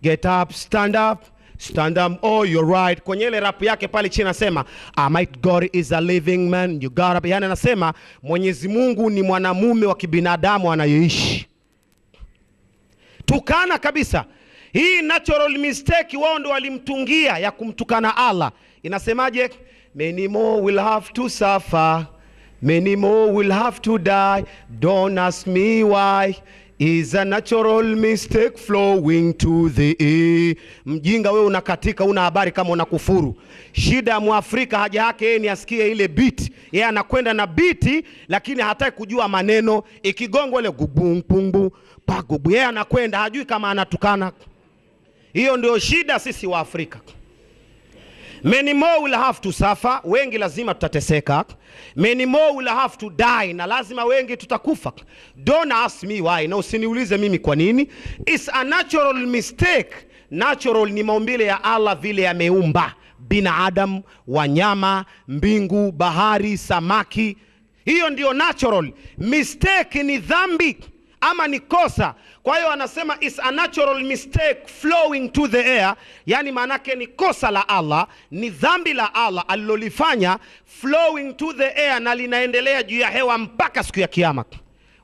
Get up, stand up. Stand up, oh you're right. Kwenye ile rap yake pale chini anasema my God is a living man, you gotta be. Yani anasema Mwenyezi Mungu ni mwanamume wa kibinadamu anayeishi. Tukana kabisa. Hii natural mistake wao ndo walimtungia ya kumtukana Allah. Inasemaje? Many more will have to suffer, many more will have to die. Don't ask me why. Is a natural mistake flowing to the air. Mjinga wewe unakatika, una habari kama unakufuru. Shida ya Muafrika haja yake yeye ni asikie ile beat. Yeye anakwenda na beat lakini hataki kujua maneno. Ikigongwa ile gubung pungbu pagubu, yeye anakwenda hajui kama anatukana. Hiyo ndio shida sisi wa Afrika. Many more will have to suffer, wengi lazima tutateseka. Many more will have to die, na lazima wengi tutakufa. Don't ask me why, na usiniulize mimi kwa nini. It's a natural mistake. Natural ni maumbile ya Allah vile yameumba binadamu, wanyama, mbingu, bahari, samaki. Hiyo ndio natural. Mistake ni dhambi ama ni kosa. Kwa hiyo anasema is a natural mistake flowing to the air. Yani manake ni kosa la Allah, ni dhambi la Allah alilolifanya flowing to the air, na linaendelea juu ya hewa mpaka siku ya kiyama.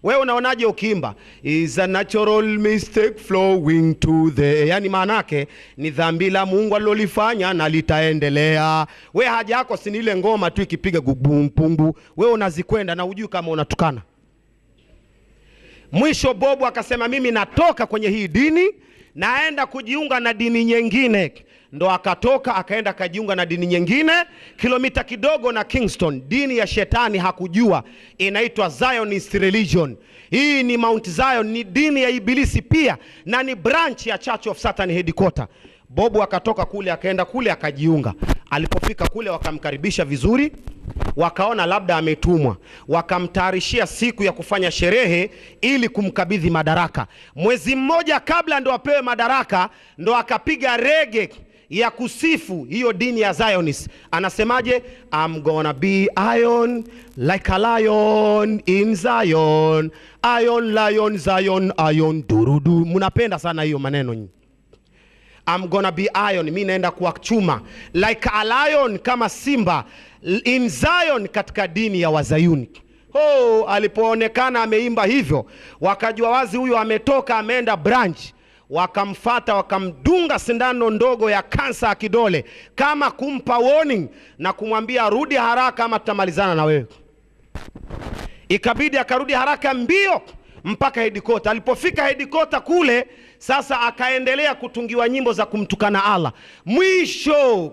Wewe unaonaje ukiimba is a natural mistake flowing to the air? Yani manake ni dhambi la Mungu alilolifanya na litaendelea. Wewe haja yako si ile ngoma tu ikipiga gubumpumbu, wewe unazikwenda na hujui kama unatukana. Mwisho Bobu akasema mimi natoka kwenye hii dini, naenda kujiunga na dini nyingine. Ndo akatoka akaenda kajiunga na dini nyingine kilomita kidogo na Kingston. Dini ya shetani hakujua, inaitwa Zionist religion. Hii ni Mount Zion, ni dini ya ibilisi pia, na ni branch ya Church of Satan headquarter. Bobu akatoka kule akaenda kule akajiunga. Alipofika kule wakamkaribisha vizuri, wakaona labda ametumwa, wakamtarishia siku ya kufanya sherehe ili kumkabidhi madaraka. Mwezi mmoja kabla ndo apewe madaraka, ndo akapiga rege ya kusifu hiyo dini ya Zionist. Anasemaje? I'm gonna be iron like a lion in Zion. Iron, lion, Zion, iron, durudu. Munapenda sana hiyo maneno nyinyi. I'm gonna be iron, mimi naenda kuwa chuma. Like a lion, kama simba in Zion, katika dini ya Wazayuni. Alipoonekana ameimba hivyo, wakajua wazi huyu ametoka ameenda branch. Wakamfata wakamdunga sindano ndogo ya kansa ya kidole kama kumpa warning na kumwambia rudi haraka ama tutamalizana na wewe. Ikabidi akarudi haraka mbio mpaka headquarter. Alipofika headquarter kule sasa akaendelea kutungiwa nyimbo za kumtukana Allah. Mwisho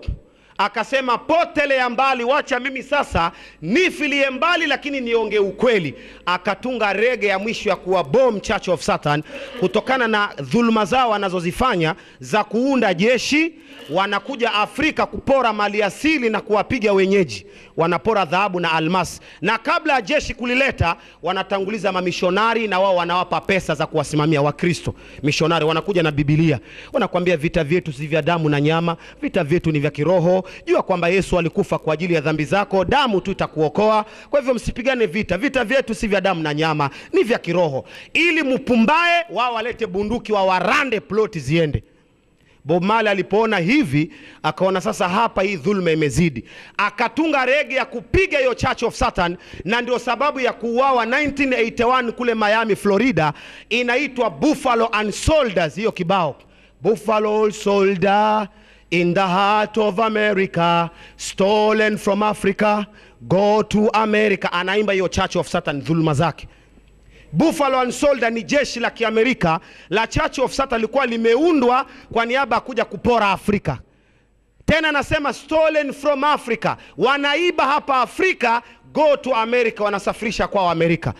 akasema potelea mbali, wacha mimi sasa nifilie mbali lakini niongee ukweli. Akatunga rege ya mwisho ya kuwa bomb Church of Satan kutokana na dhuluma zao wanazozifanya za kuunda jeshi. Wanakuja Afrika kupora mali asili na kuwapiga wenyeji. Wanapora dhahabu na almasi, na kabla ya jeshi kulileta wanatanguliza mamishonari, na wao wanawapa pesa za kuwasimamia Wakristo. Mishonari wanakuja na Biblia, wanakuambia vita vyetu si vya damu na nyama, vita vyetu ni vya kiroho. Jua kwamba Yesu alikufa kwa ajili ya dhambi zako, damu tu itakuokoa. Kwa hivyo msipigane vita, vita vyetu si vya damu na nyama, ni vya kiroho. Ili mpumbae wao walete bunduki wa warande ploti ziende. Bob Marley alipoona hivi akaona sasa hapa hii dhulma imezidi, akatunga rege ya kupiga hiyo Church of Satan, na ndio sababu ya kuuawa 1981 kule Miami, Florida. Inaitwa Buffalo and Soldiers. Hiyo kibao Buffalo soldier in the heart of America, stolen from Africa, go to America. Anaimba hiyo Church of Satan dhulma zake. Buffalo and Soldier ni jeshi la Kiamerika la Church of Satan, lilikuwa limeundwa kwa niaba kuja kupora Afrika. Tena anasema stolen from Africa, wanaiba hapa Afrika, go to America, wanasafirisha kwa Amerika.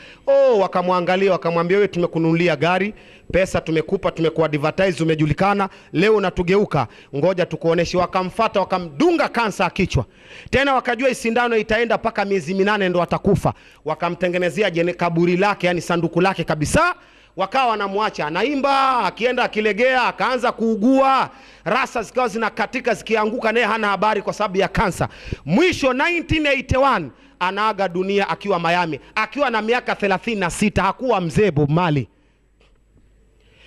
Wakamwangalia wakamwambia wewe tumekununulia gari, pesa tumekupa, tumekuadvertise, umejulikana, leo unatugeuka, ngoja tukuoneshe. Wakamfuata wakamdunga kansa ya kichwa. Tena wakajua sindano itaenda paka miezi 8 ndo atakufa. Wakamtengenezea kaburi lake, yani sanduku lake kabisa. Wakawa wanamwacha anaimba, akienda akilegea akaanza kuugua, rasa zikawa zinakatika zikianguka, naye hana habari kwa sababu ya kansa. Mwisho 1981 anaaga dunia akiwa Miami akiwa na miaka 36. Hakuwa mzee Bob Marley.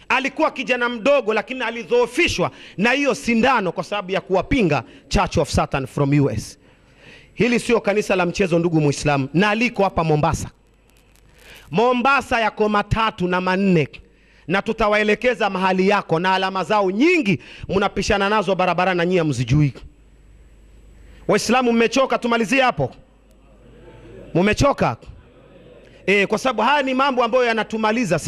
Alikuwa kijana mdogo, lakini alidhoofishwa na hiyo sindano kwa sababu ya kuwapinga Church of Satan from US. Hili sio kanisa la mchezo, ndugu Muislamu, na aliko hapa Mombasa. Mombasa yako 3 na 4, na tutawaelekeza mahali yako, na alama zao nyingi mnapishana nazo barabara na nyia mzijui. Waislamu mmechoka? Tumalizie hapo. Mmechoka? Kwa sababu haya ni mambo ambayo yanatumaliza.